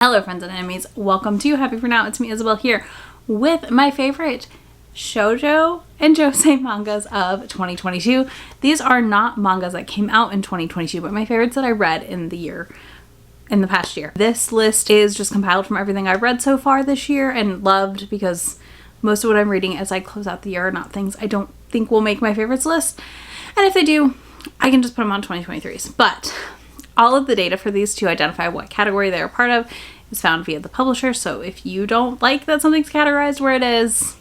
Hello friends and enemies, welcome to Happy For Now. It's me, Isabel, here with my favorite Shoujo and Josei mangas of 2022. These are not mangas that came out in 2022, but my favorites that I read in the past year. This list is just compiled from everything I've read so far this year and loved, because most of what I'm reading as I close out the year are not things I don't think will make my favorites list. And if they do, I can just put them on 2023's. But all of the data for these to identify what category they're a part of is found via the publisher. So if you don't like that something's categorized where it is,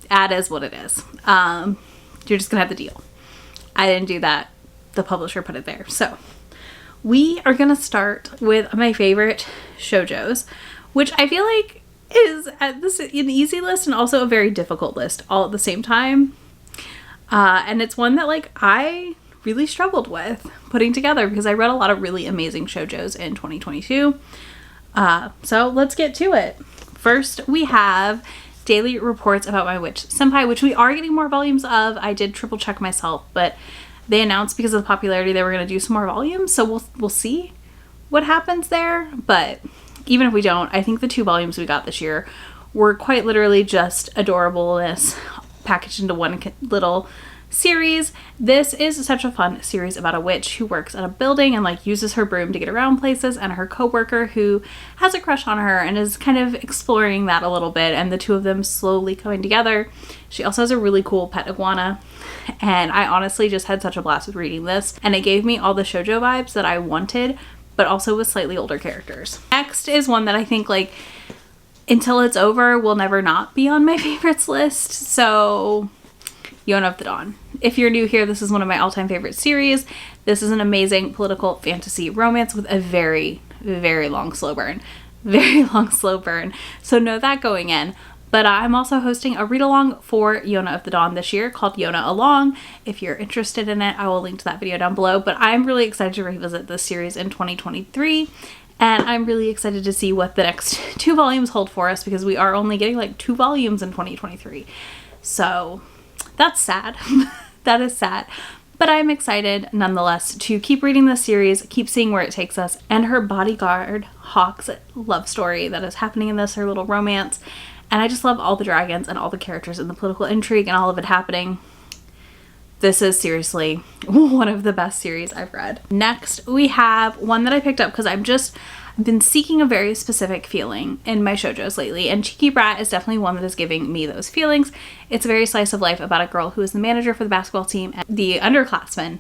that is what it is. You're just gonna have to deal. I didn't do that. The publisher put it there. So we are gonna start with my favorite shoujos, which I feel like is an easy list and also a very difficult list all at the same time. And it's one that I really struggled with putting together because I read a lot of really amazing shoujos in 2022. So let's get to it. First, we have Daily Reports About My Witch Senpai, which we are getting more volumes of. I did triple check myself, but they announced because of the popularity they were going to do some more volumes, so we'll see what happens there. But even if we don't, I think the 2 volumes we got this year were quite literally just adorableness packaged into one little series. This is such a fun series about a witch who works at a building and uses her broom to get around places, and her co-worker who has a crush on her and is kind of exploring that a little bit, and the two of them slowly coming together. She also has a really cool pet iguana, and I honestly just had such a blast with reading this, and it gave me all the shoujo vibes that I wanted, but also with slightly older characters. Next is one that I think until it's over will never not be on my favorites list. So Yona of the Dawn. If you're new here, this is one of my all-time favorite series. This is an amazing political fantasy romance with a very, very long slow burn. Very long slow burn. So know that going in. But I'm also hosting a read-along for Yona of the Dawn this year called Yona Along. If you're interested in it, I will link to that video down below. But I'm really excited to revisit this series in 2023. And I'm really excited to see what the next 2 volumes hold for us, because we are only getting 2 volumes in 2023. So that's sad. That is sad. But I'm excited nonetheless to keep reading this series, keep seeing where it takes us, and her bodyguard Hawk's love story that is happening in this, her little romance. And I just love all the dragons and all the characters and the political intrigue and all of it happening. This is seriously one of the best series I've read. Next, we have one that I picked up because I've been seeking a very specific feeling in my shoujos lately, and Cheeky Brat is definitely one that is giving me those feelings. It's a very slice of life about a girl who is the manager for the basketball team and the underclassman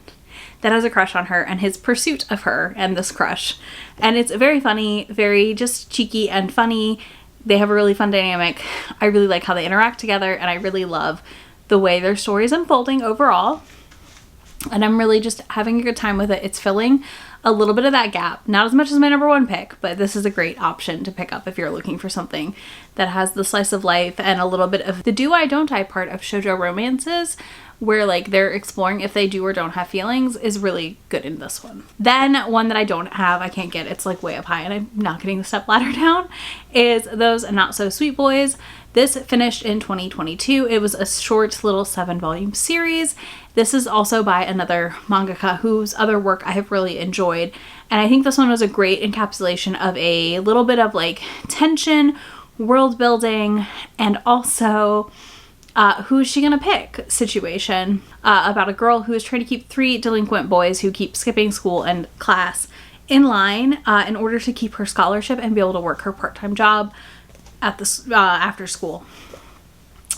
that has a crush on her and his pursuit of her and this crush. And it's very funny, very just cheeky and funny. They have a really fun dynamic. I really like how they interact together, and I really love the way their story is unfolding overall. And I'm really just having a good time with it. It's filling a little bit of that gap. Not as much as my #1 pick, but this is a great option to pick up if you're looking for something that has the slice of life and a little bit of the do I don't I part of shoujo romances, where they're exploring if they do or don't have feelings, is really good in this one. Then one that I don't have, I can't get, it's way up high and I'm not getting the step ladder down, is Those Not So Sweet Boys. This finished in 2022. It was a short little 7-volume series. This is also by another mangaka whose other work I have really enjoyed. And I think this one was a great encapsulation of a little bit of tension, world building, and also who's she gonna pick situation about a girl who is trying to keep 3 delinquent boys who keep skipping school and class in line in order to keep her scholarship and be able to work her part-time job at the after school.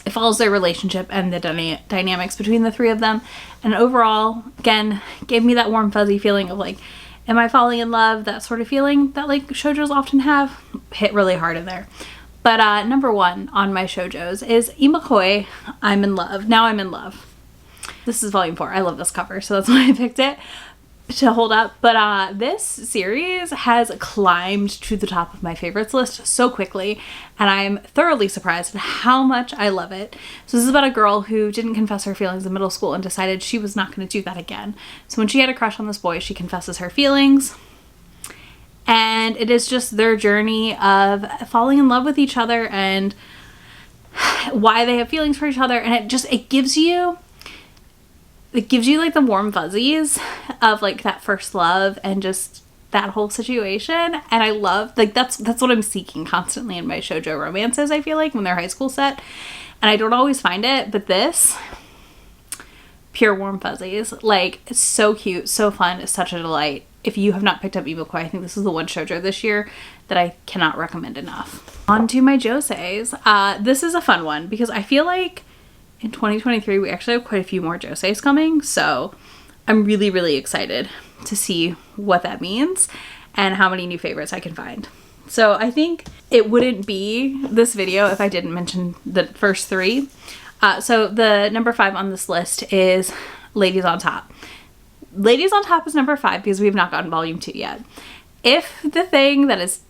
It follows their relationship and the dynamics between the 3 of them, and overall, again, gave me that warm fuzzy feeling of am I falling in love? That sort of feeling that shoujos often have. Hit really hard in there. But #1 on my shoujos is Imakoi, I'm in Love. Now I'm in Love. This is volume 4. I love this cover, so that's why I picked it to hold up. But this series has climbed to the top of my favorites list so quickly, and I'm thoroughly surprised at how much I love it. So this is about a girl who didn't confess her feelings in middle school and decided she was not going to do that again. So when she had a crush on this boy, she confesses her feelings, and it is just their journey of falling in love with each other and why they have feelings for each other. And it gives you the warm fuzzies of that first love and just that whole situation. And I love, like, that's what I'm seeking constantly in my shoujo romances, I feel like, when they're high school set. And I don't always find it, but this, pure warm fuzzies. Like, it's so cute, so fun, it's such a delight. If you have not picked up BIPOC, I think this is the one shoujo this year that I cannot recommend enough. On to my joseis. This is a fun one because I feel like in 2023 we actually have quite a few more joseis coming, so I'm really, really excited to see what that means and how many new favorites I can find. So I think it wouldn't be this video if I didn't mention the first three. So the number 5 on this list is Ladies on Top. Ladies on Top is number 5 because we have not gotten volume 2 yet. If the thing that is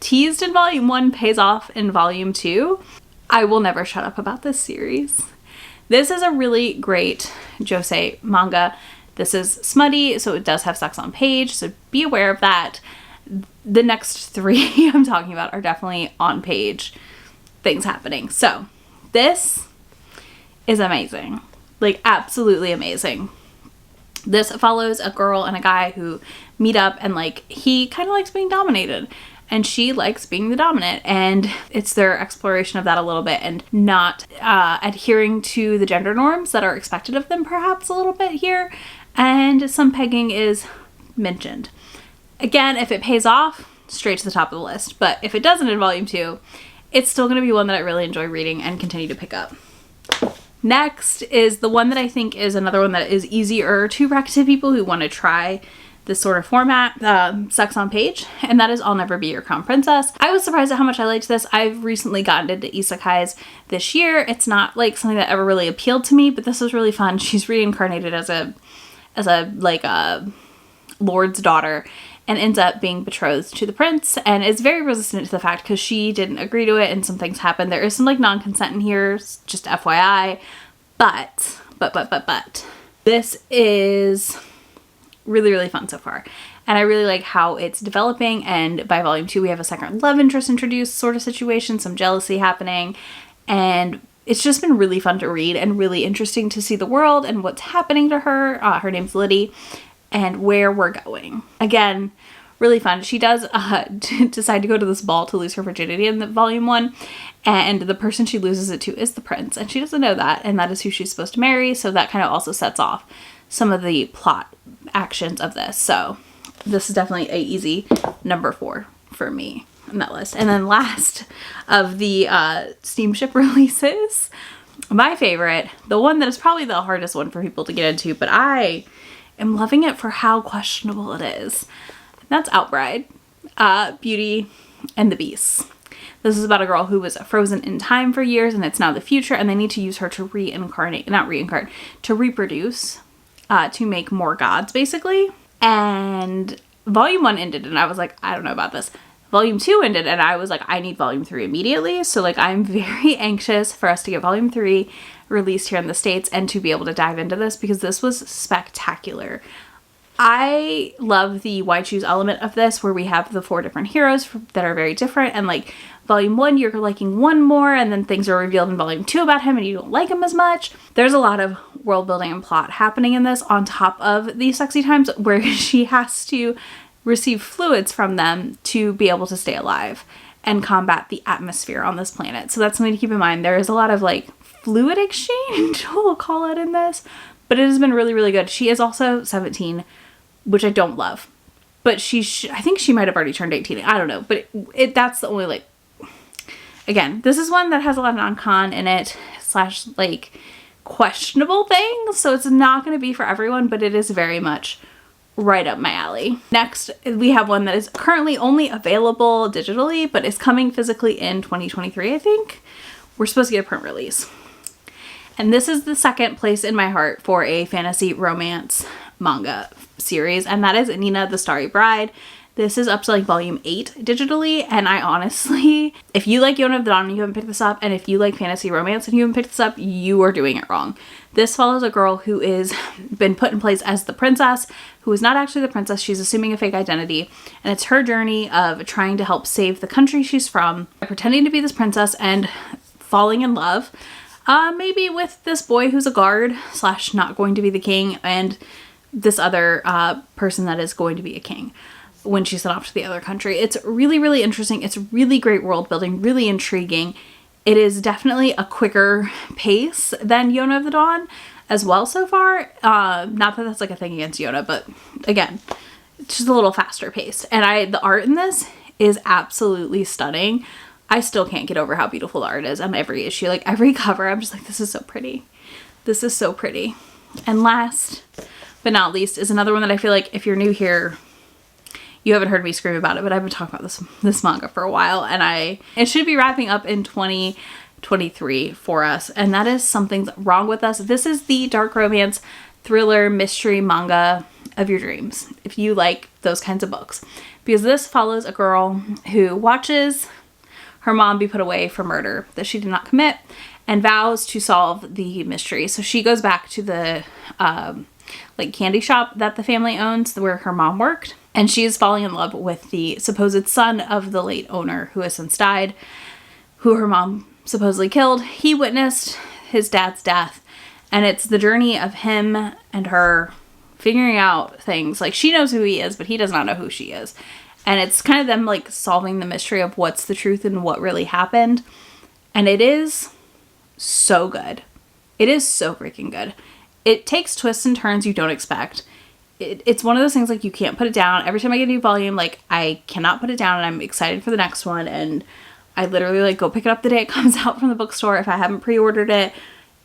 teased in volume 1 pays off in volume 2, I will never shut up about this series. This is a really great josei manga. This is smutty, so it does have sex on page, so be aware of that. The next 3 I'm talking about are definitely on page things happening. So this is amazing. Like, absolutely amazing. This follows a girl and a guy who meet up, and like, he kind of likes being dominated and she likes being the dominant, and it's their exploration of that a little bit and not adhering to the gender norms that are expected of them perhaps a little bit here, and some pegging is mentioned. Again, if it pays off, straight to the top of the list, but if it doesn't in volume 2, it's still going to be one that I really enjoy reading and continue to pick up. Next is the one that I think is another one that is easier to rec to people who want to try this sort of format, sex on page, and that is I'll Never Be Your Crown Princess. I was surprised at how much I liked this. I've recently gotten into isekais this year. It's not like something that ever really appealed to me, but this was really fun. She's reincarnated as a lord's daughter and ends up being betrothed to the prince, and is very resistant to the fact because she didn't agree to it and some things happen. There is some like non-consent in here, just FYI, but this is really, really fun so far. And I really like how it's developing, and by volume 2 we have a second love interest introduced sort of situation, some jealousy happening, and it's just been really fun to read and really interesting to see the world and what's happening to her. Her name's Liddy, and where we're going. Again, really fun. She does decide to go to this ball to lose her virginity in the volume 1, and the person she loses it to is the prince, and she doesn't know that, and that is who she's supposed to marry, so that kind of also sets off some of the plot actions of this. So this is definitely a easy number 4 for me on that list. And then last of the steamship releases, my favorite, the one that is probably the hardest one for people to get into, but I am loving it for how questionable it is. That's Outbride, Beauty and the Beast. This is about a girl who was frozen in time for years, and it's now the future, and they need to use her to to reproduce, to make more gods, basically. And volume 1 ended, and I was like, I don't know about this. Volume 2 ended, and I was like, I need volume 3 immediately. So like, I'm very anxious for us to get volume 3 released here in the States and to be able to dive into this, because this was spectacular. I love the why choose element of this, where we have the 4 different heroes that are very different, and like volume 1 you're liking one more, and then things are revealed in volume 2 about him and you don't like him as much. There's a lot of world building and plot happening in this, on top of the sexy times where she has to receive fluids from them to be able to stay alive and combat the atmosphere on this planet. So that's something to keep in mind. There is a lot of like fluid exchange, we'll call it, in this, but it has been really, really good. She is also 17, which I don't love, but I think she might have already turned 18. I don't know, but that's the only, like, again, this is one that has a lot of non-con in it / like questionable things, so it's not going to be for everyone, but it is very much right up my alley. Next, we have one that is currently only available digitally, but is coming physically in 2023, I think. We're supposed to get a print release. And this is the second place in my heart for a fantasy romance manga series, and that is Nina the Starry Bride. This is up to like volume 8 digitally, and I honestly, if you like Yona of the Dawn and you haven't picked this up, and if you like fantasy romance and you haven't picked this up, you are doing it wrong. This follows a girl who is been put in place as the princess, who is not actually the princess. She's assuming a fake identity, and it's her journey of trying to help save the country she's from by pretending to be this princess and falling in love, maybe with this boy who's a guard / not going to be the king, and this other person that is going to be a king. when she sent off to the other country. It's really, really interesting. It's really great world building, really intriguing. It is definitely a quicker pace than Yona of the Dawn as well so far. Not that that's like a thing against Yona, but again, it's just a little faster paced. And the art in this is absolutely stunning. I still can't get over how beautiful the art is on every issue. Like every cover, I'm just like, this is so pretty. This is so pretty. And last but not least is another one that I feel like if you're new here, you haven't heard me scream about it, but I've been talking about this manga for a while, and it should be wrapping up in 2023 for us, and that is Something's Wrong with Us. This is the dark romance, thriller, mystery manga of your dreams, if you like those kinds of books. Because this follows a girl who watches her mom be put away for murder that she did not commit and vows to solve the mystery. So she goes back to the like candy shop that the family owns where her mom worked. And she is falling in love with the supposed son of the late owner who has since died, who her mom supposedly killed. He witnessed his dad's death. And it's the journey of him and her figuring out things. Like she knows who he is, but he does not know who she is. And it's kind of them like solving the mystery of what's the truth and what really happened. And it is so good. It is so freaking good. It takes twists and turns you don't expect. It's one of those things like you can't put it down. Every time I get a new volume, like I cannot put it down, and I'm excited for the next one. And I literally like go pick it up the day it comes out from the bookstore if I haven't pre-ordered it.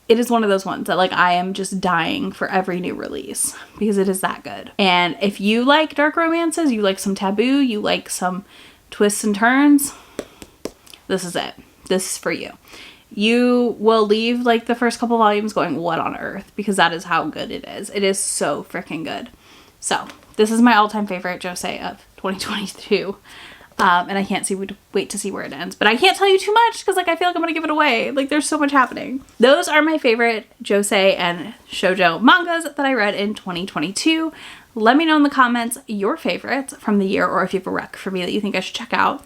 It is one of those ones that like I am just dying for every new release because it is that good. And if you like dark romances, you like some taboo, you like some twists and turns, this is it. This is for you. You will leave like the first couple volumes going, what on earth? Because that is how good it is. It is so freaking good. So this is my all-time favorite Josei of 2022. And I can't wait to see where it ends. But I can't tell you too much because like I feel like I'm gonna give it away. Like there's so much happening. Those are my favorite Josei and shoujo mangas that I read in 2022. Let me know in the comments your favorites from the year, or if you have a rec for me that you think I should check out.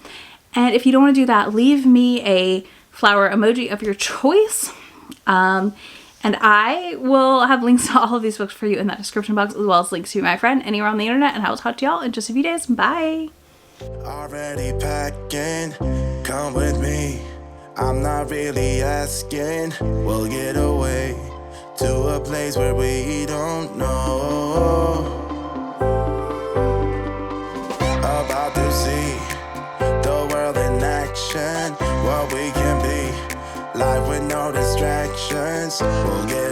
And if you don't want to do that, leave me a flower emoji of your choice. And I will have links to all of these books for you in that description box, as well as links to my friend anywhere on the internet. And I will talk to y'all in just a few days. Bye. Already packing, come with me. I'm not really asking. We'll get away to a place where we don't know. About to see the world in action, what we can be. Life with no distractions. We'll get